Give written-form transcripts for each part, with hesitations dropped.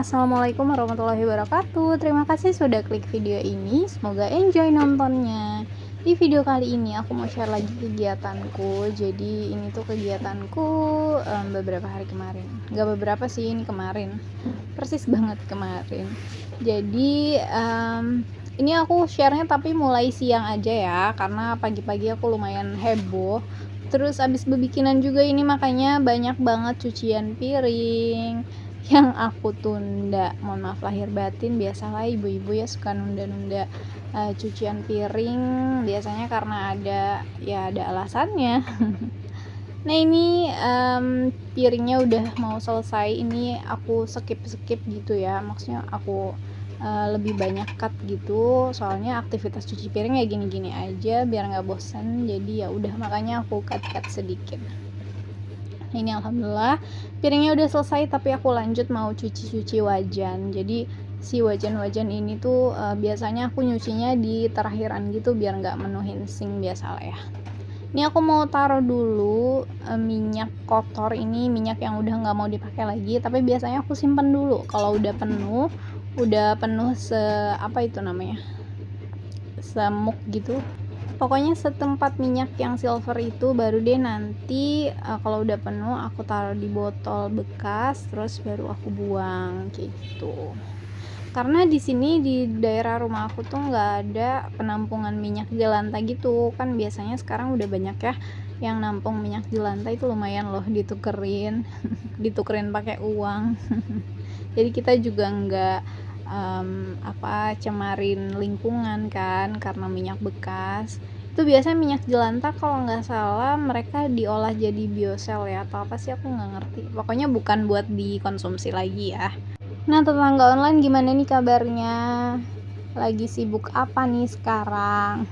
Assalamualaikum warahmatullahi wabarakatuh. Terima kasih sudah klik video ini. Semoga enjoy nontonnya. Di video kali ini aku mau share lagi kegiatanku. Jadi ini tuh kegiatanku beberapa hari kemarin. Gak beberapa sih, ini kemarin. Persis banget kemarin. Jadi ini aku share-nya tapi mulai siang aja ya, karena pagi-pagi aku lumayan heboh. Terus abis bebikinan juga ini, makanya banyak banget cucian piring yang aku tunda. Mohon maaf lahir batin, biasalah ibu-ibu ya suka nunda-nunda cucian piring, biasanya karena ada alasannya. Nah ini piringnya udah mau selesai, ini aku skip gitu ya, maksudnya aku lebih banyak cut gitu, soalnya aktivitas cuci piring ya gini-gini aja biar nggak bosan, jadi ya udah makanya aku cut sedikit. Ini alhamdulillah piringnya udah selesai, tapi aku lanjut mau cuci wajan. Jadi si wajan-wajan ini tuh biasanya aku nyucinya di terakhiran gitu biar nggak menuhin sink biasa lah ya. Ini aku mau taruh dulu minyak kotor, ini minyak yang udah nggak mau dipakai lagi, tapi biasanya aku simpan dulu kalau udah penuh apa itu namanya, semuk gitu. Pokoknya setempat minyak yang silver itu baru deh nanti kalau udah penuh aku taruh di botol bekas, terus baru aku buang kayak gitu. Karena di sini di daerah rumah aku tuh nggak ada penampungan minyak di lantai gitu kan, biasanya sekarang udah banyak ya yang nampung minyak di lantai, itu lumayan loh ditukerin ditukerin pakai uang. Jadi kita juga nggak cemarin lingkungan kan karena minyak bekas. Itu biasanya minyak jelantah kalau nggak salah mereka diolah jadi biosel ya atau apa sih, aku nggak ngerti, pokoknya bukan buat dikonsumsi lagi ya. Nah tetangga online gimana nih kabarnya, lagi sibuk apa nih sekarang?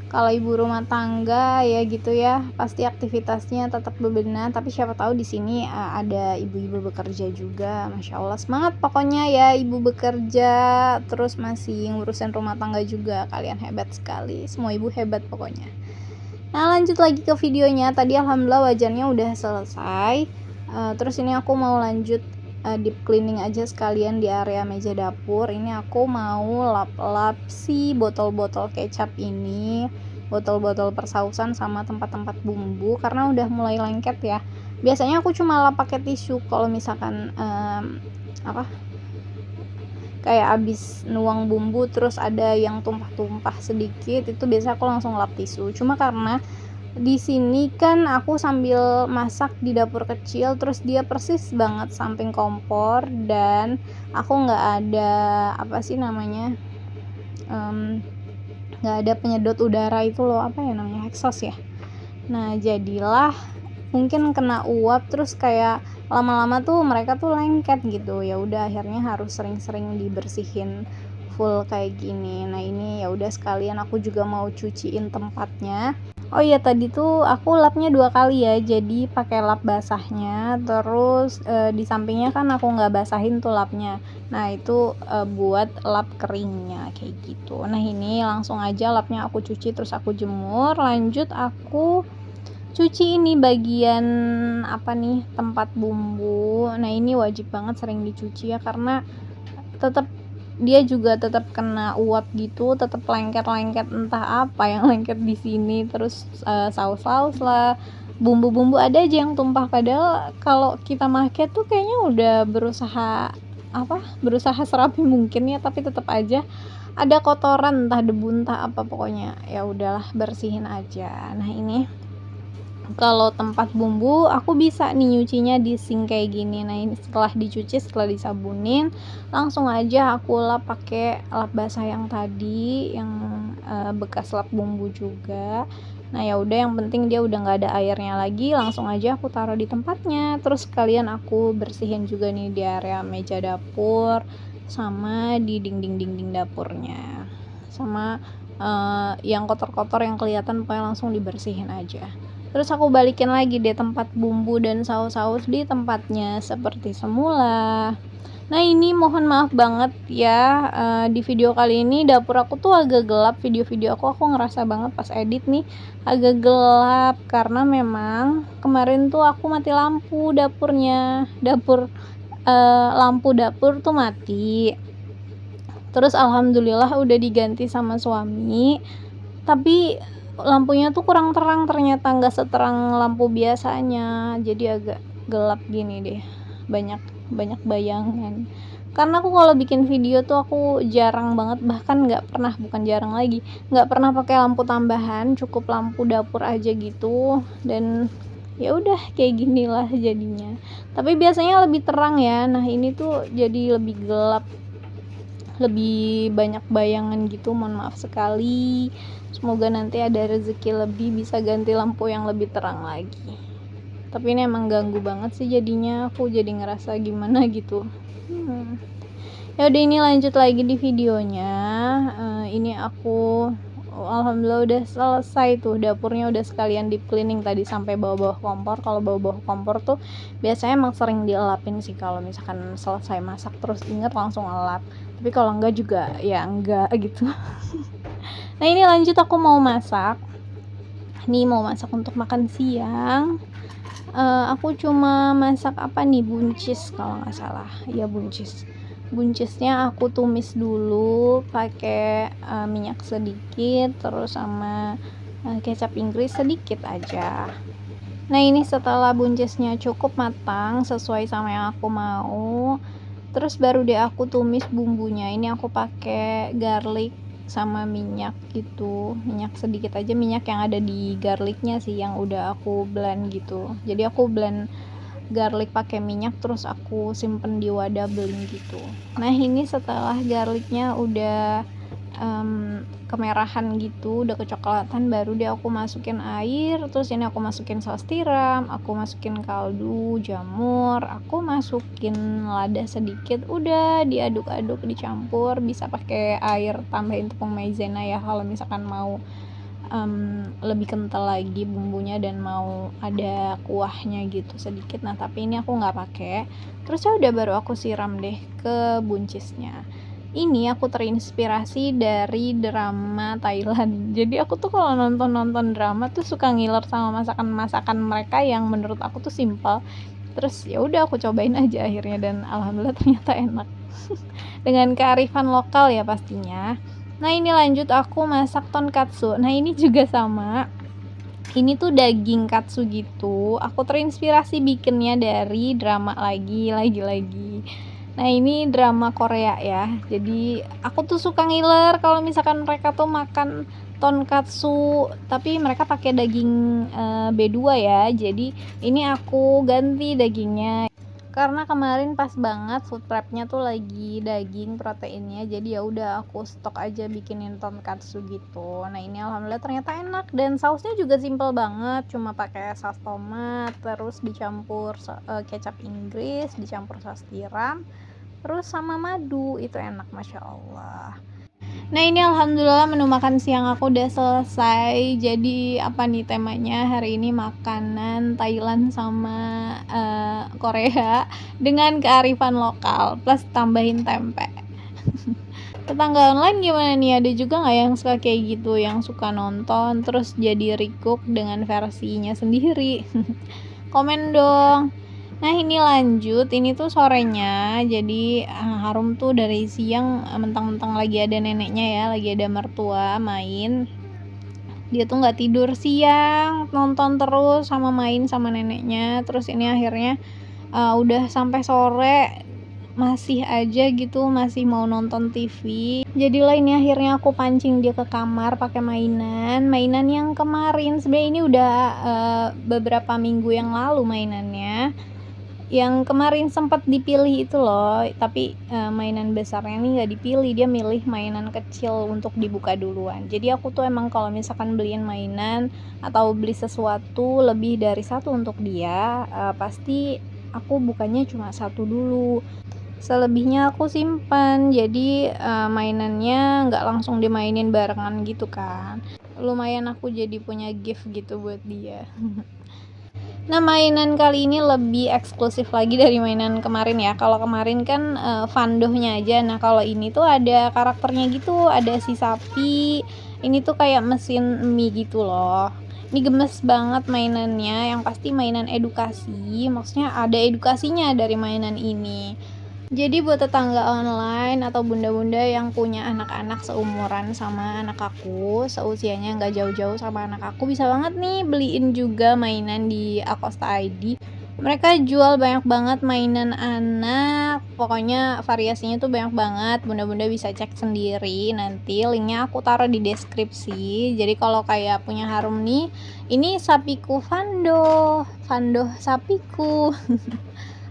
Kalau ibu rumah tangga ya gitu ya, pasti aktivitasnya tetap bebenah, tapi siapa tahu di sini ada ibu-ibu bekerja juga. Masya Allah, semangat pokoknya ya ibu bekerja terus masih ngurusin rumah tangga juga, kalian hebat sekali, semua ibu hebat pokoknya. Nah lanjut lagi ke videonya, tadi alhamdulillah wajannya udah selesai. Terus ini aku mau lanjut deep cleaning aja sekalian di area meja dapur. Ini aku mau lap-lap si botol-botol kecap ini, botol-botol persausan sama tempat-tempat bumbu karena udah mulai lengket ya. Biasanya aku cuma lap pakai tisu kalau misalkan kayak abis nuang bumbu terus ada yang tumpah-tumpah sedikit, itu biasa aku langsung lap tisu. Cuma karena di sini kan aku sambil masak di dapur kecil, terus dia persis banget samping kompor dan aku nggak ada nggak ada penyedot udara itu loh, apa ya namanya, exhaust ya. Nah jadilah mungkin kena uap, terus kayak lama-lama tuh mereka tuh lengket gitu. Ya udah akhirnya harus sering-sering dibersihin full kayak gini. Nah ini ya udah sekalian aku juga mau cuciin tempatnya. Oh iya tadi tuh aku lapnya 2 kali ya, jadi pakai lap basahnya, terus di sampingnya kan aku nggak basahin tuh lapnya. Nah itu buat lap keringnya kayak gitu. Nah ini langsung aja lapnya aku cuci terus aku jemur. Lanjut aku cuci ini bagian tempat bumbu. Nah ini wajib banget sering dicuci ya, karena dia juga tetap kena uap gitu, tetap lengket-lengket, entah apa yang lengket di sini. Terus saus-saus lah, bumbu-bumbu ada aja yang tumpah, padahal kalau kita make tuh kayaknya udah berusaha serapi mungkin ya, tapi tetap aja ada kotoran, entah debu entah apa, pokoknya ya udahlah bersihin aja. Nah ini kalau tempat bumbu aku bisa nih nyucinya di sink kayak gini. Nah ini setelah dicuci, setelah disabunin, langsung aja aku lap pakai lap basah yang tadi, yang bekas lap bumbu juga. Nah ya udah, yang penting dia udah nggak ada airnya lagi, langsung aja aku taruh di tempatnya. Terus sekalian aku bersihin juga nih di area meja dapur sama di dinding dapurnya, sama yang kotor-kotor yang kelihatan, pokoknya langsung dibersihin aja. Terus aku balikin lagi deh tempat bumbu dan saus-saus di tempatnya seperti semula. Nah ini mohon maaf banget ya, di video kali ini dapur aku tuh agak gelap. Video-video aku ngerasa banget pas edit nih agak gelap, karena memang kemarin tuh aku mati lampu dapur lampu dapur tuh mati. Terus alhamdulillah udah diganti sama suami, tapi lampunya tuh kurang terang, ternyata nggak seterang lampu biasanya, jadi agak gelap gini deh, banyak bayangan. Karena aku kalau bikin video tuh aku jarang banget, bahkan bukan jarang lagi, nggak pernah pakai lampu tambahan, cukup lampu dapur aja gitu. Dan ya udah kayak ginilah jadinya, tapi biasanya lebih terang ya. Nah ini tuh jadi lebih gelap, lebih banyak bayangan gitu, mohon maaf sekali. Semoga nanti ada rezeki lebih bisa ganti lampu yang lebih terang lagi. Tapi ini emang ganggu banget sih jadinya, aku jadi ngerasa gimana gitu. Ya udah, ini lanjut lagi di videonya. Ini aku alhamdulillah udah selesai tuh, dapurnya udah sekalian deep cleaning tadi sampai bawah-bawah kompor. Kalau bawah-bawah kompor tuh biasanya emang sering dielapin sih kalau misalkan selesai masak terus inget langsung elap, tapi kalau enggak juga ya enggak gitu. Nah ini lanjut, aku mau masak. Nih mau masak untuk makan siang. Aku cuma masak apa nih, buncis kalau nggak salah ya, buncisnya aku tumis dulu pakai minyak sedikit, terus sama kecap Inggris sedikit aja. Nah ini setelah buncisnya cukup matang sesuai sama yang aku mau, terus baru deh aku tumis bumbunya. Ini aku pakai garlic sama minyak gitu, minyak sedikit aja, minyak yang ada di garlicnya sih yang udah aku blend gitu. Jadi aku blend garlic pakai minyak, terus aku simpen di wadah beling gitu. Nah ini setelah garlicnya udah kemerahan gitu, udah kecoklatan, baru deh aku masukin air. Terus ini aku masukin saus tiram, aku masukin kaldu jamur, aku masukin lada sedikit, udah diaduk-aduk, dicampur. Bisa pakai air, tambahin tepung maizena ya kalau misalkan mau lebih kental lagi bumbunya dan mau ada kuahnya gitu sedikit. Nah tapi ini aku nggak pakai. Terus ya udah, baru aku siram deh ke buncisnya. Ini aku terinspirasi dari drama Thailand. Jadi aku tuh kalau nonton drama tuh suka ngiler sama masakan mereka yang menurut aku tuh simple. Terus ya udah aku cobain aja akhirnya, dan alhamdulillah ternyata enak. Dengan kearifan lokal ya pastinya. Nah ini lanjut, aku masak tonkatsu. Nah ini juga sama, ini tuh daging katsu gitu. Aku terinspirasi bikinnya dari drama lagi. Nah ini drama Korea ya, jadi aku tuh suka ngiler kalau misalkan mereka tuh makan tonkatsu tapi mereka pakai daging B2 ya. Jadi ini aku ganti dagingnya karena kemarin pas banget food prepnya tuh lagi daging proteinnya, jadi ya udah aku stok aja bikinin tonkatsu gitu. Nah ini alhamdulillah ternyata enak, dan sausnya juga simple banget, cuma pakai saus tomat, terus dicampur kecap Inggris, dicampur saus tiram, terus sama madu. Itu enak, masya Allah. Nah ini alhamdulillah menu makan siang aku udah selesai. Jadi apa nih temanya hari ini? Makanan Thailand sama Korea dengan kearifan lokal plus tambahin tempe. Tetangga online gimana nih? Ada juga nggak yang suka kayak gitu, yang suka nonton terus jadi recook dengan versinya sendiri? Komen dong. Nah ini lanjut, ini tuh sorenya. Jadi Harum tuh dari siang mentang-mentang lagi ada neneknya ya, lagi ada mertua main, dia tuh nggak tidur siang, nonton terus sama main sama neneknya. Terus ini akhirnya udah sampai sore masih aja gitu, masih mau nonton TV. Jadilah ini akhirnya aku pancing dia ke kamar pakai mainan yang kemarin. Sebenarnya ini udah beberapa minggu yang lalu mainannya. Yang kemarin sempat dipilih itu loh, tapi mainan besarnya ini nggak dipilih, dia milih mainan kecil untuk dibuka duluan. Jadi aku tuh emang kalau misalkan beliin mainan atau beli sesuatu lebih dari satu untuk dia, pasti aku bukanya cuma satu dulu, selebihnya aku simpan. Jadi mainannya nggak langsung dimainin barengan gitu kan, lumayan aku jadi punya gift gitu buat dia. Nah mainan kali ini lebih eksklusif lagi dari mainan kemarin ya. Kalau kemarin kan fandohnya aja. Nah kalau ini tuh ada karakternya gitu, ada si sapi. Ini tuh kayak mesin mie gitu loh. Ini gemes banget mainannya, yang pasti mainan edukasi, maksudnya ada edukasinya dari mainan ini. Jadi buat tetangga online atau bunda-bunda yang punya anak-anak seumuran sama anak aku, seusianya nggak jauh-jauh sama anak aku, bisa banget nih beliin juga mainan di Akosta ID. Mereka jual banyak banget mainan anak, pokoknya variasinya tuh banyak banget. Bunda-bunda bisa cek sendiri, nanti linknya aku taruh di deskripsi. Jadi kalau kayak punya Harum nih, ini sapiku Vando sapiku.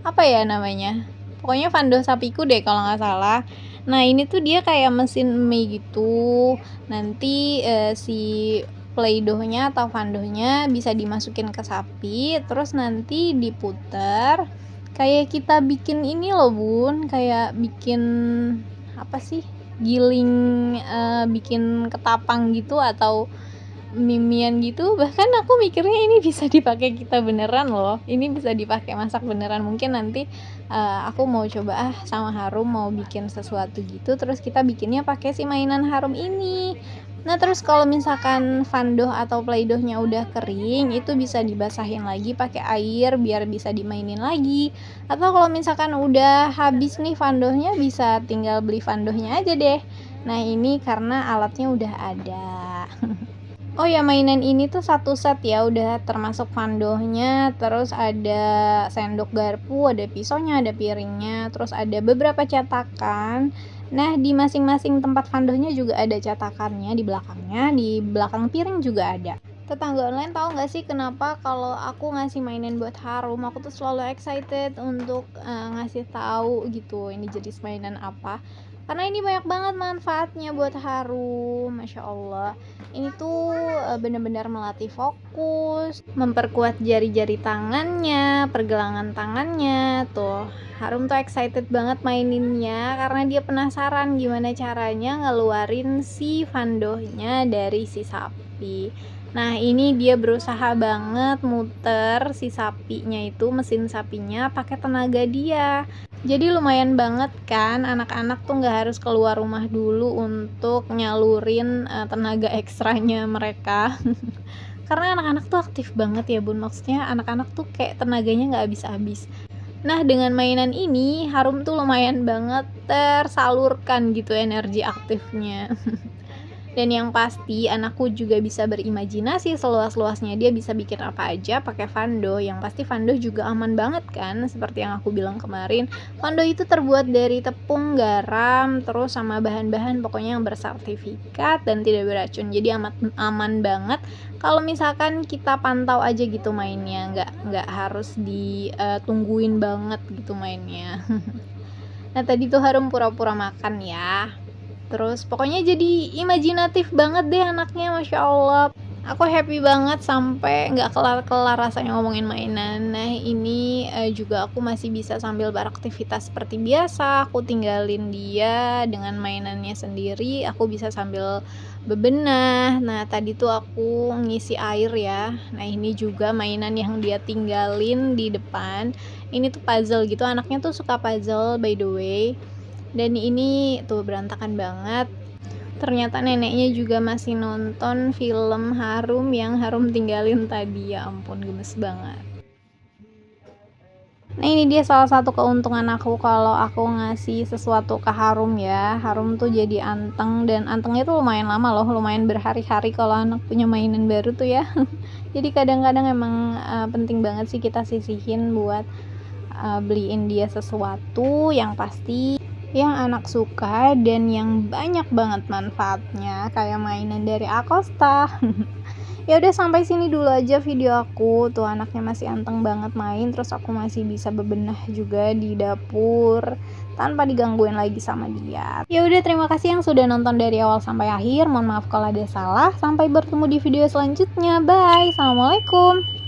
Apa ya namanya? Pokoknya Vando sapiku deh kalau nggak salah. Nah ini tuh dia kayak mesin mie gitu. Nanti si Play-Doh-nya atau Vandoh-nya bisa dimasukin ke sapi, terus nanti diputer. Kayak kita bikin ini loh bun, kayak bikin apa sih? Giling, bikin ketapang gitu atau mimian gitu. Bahkan aku mikirnya ini bisa dipakai kita beneran loh, ini bisa dipakai masak beneran. Mungkin nanti aku mau coba sama Harum mau bikin sesuatu gitu, terus kita bikinnya pakai si mainan Harum ini. Nah terus kalau misalkan Vandoh atau Play-Doh-nya udah kering, itu bisa dibasahin lagi pakai air biar bisa dimainin lagi. Atau kalau misalkan udah habis nih Vandoh-nya, bisa tinggal beli Vandoh-nya aja deh. Nah ini karena alatnya udah ada. Oh ya, mainan ini tuh satu set ya, udah termasuk Vandoh-nya, terus ada sendok garpu, ada pisaunya, ada piringnya, terus ada beberapa cetakan. Nah di masing-masing tempat Vandoh-nya juga ada cetakannya di belakangnya, di belakang piring juga ada. Tetangga online tahu nggak sih kenapa kalau aku ngasih mainan buat Harum, aku tuh selalu excited untuk ngasih tahu gitu ini jenis mainan apa, karena ini banyak banget manfaatnya buat Harum. Masya Allah, ini tuh benar-benar melatih fokus, memperkuat jari-jari tangannya, pergelangan tangannya. Tuh Harum tuh excited banget maininnya karena dia penasaran gimana caranya ngeluarin si Vandoh-nya dari si sapi. Nah ini dia berusaha banget muter si sapinya itu, mesin sapinya pakai tenaga dia. Jadi lumayan banget kan, anak-anak tuh nggak harus keluar rumah dulu untuk nyalurin tenaga ekstranya mereka. Karena anak-anak tuh aktif banget ya bun, maksudnya anak-anak tuh kayak tenaganya nggak habis-habis. Nah dengan mainan ini Harum tuh lumayan banget tersalurkan gitu energi aktifnya. Dan yang pasti anakku juga bisa berimajinasi seluas-luasnya, dia bisa bikin apa aja pakai Vandoh. Yang pasti Vandoh juga aman banget kan, seperti yang aku bilang kemarin. Vandoh itu terbuat dari tepung, garam, terus sama bahan-bahan pokoknya yang bersertifikat dan tidak beracun, jadi aman banget. Kalau misalkan kita pantau aja gitu mainnya, nggak harus ditungguin banget gitu mainnya. Nah tadi tuh Harum pura-pura makan ya, terus pokoknya jadi imajinatif banget deh anaknya, Masya Allah. Aku happy banget sampai nggak kelar-kelar rasanya ngomongin mainan. Nah ini juga aku masih bisa sambil beraktivitas seperti biasa. Aku tinggalin dia dengan mainannya sendiri, aku bisa sambil bebenah. Nah tadi tuh aku ngisi air ya. Nah ini juga mainan yang dia tinggalin di depan. Ini tuh puzzle gitu, anaknya tuh suka puzzle by the way. Dan ini tuh berantakan banget. Ternyata neneknya juga masih nonton film Harum yang Harum tinggalin tadi. Ya ampun, gemes banget. Nah ini dia salah satu keuntungan aku kalau aku ngasih sesuatu ke Harum ya. Harum tuh jadi anteng, dan antengnya tuh lumayan lama loh, lumayan berhari-hari kalau anak punya mainan baru tuh ya. Jadi kadang-kadang emang penting banget sih kita sisihin buat beliin dia sesuatu yang pasti yang anak suka dan yang banyak banget manfaatnya, kayak mainan dari Akosta. Ya udah sampai sini dulu aja video aku. Tuh anaknya masih anteng banget main, terus aku masih bisa bebenah juga di dapur tanpa digangguin lagi sama dia. Ya udah, terima kasih yang sudah nonton dari awal sampai akhir. Mohon maaf kalau ada salah. Sampai bertemu di video selanjutnya. Bye. Assalamualaikum.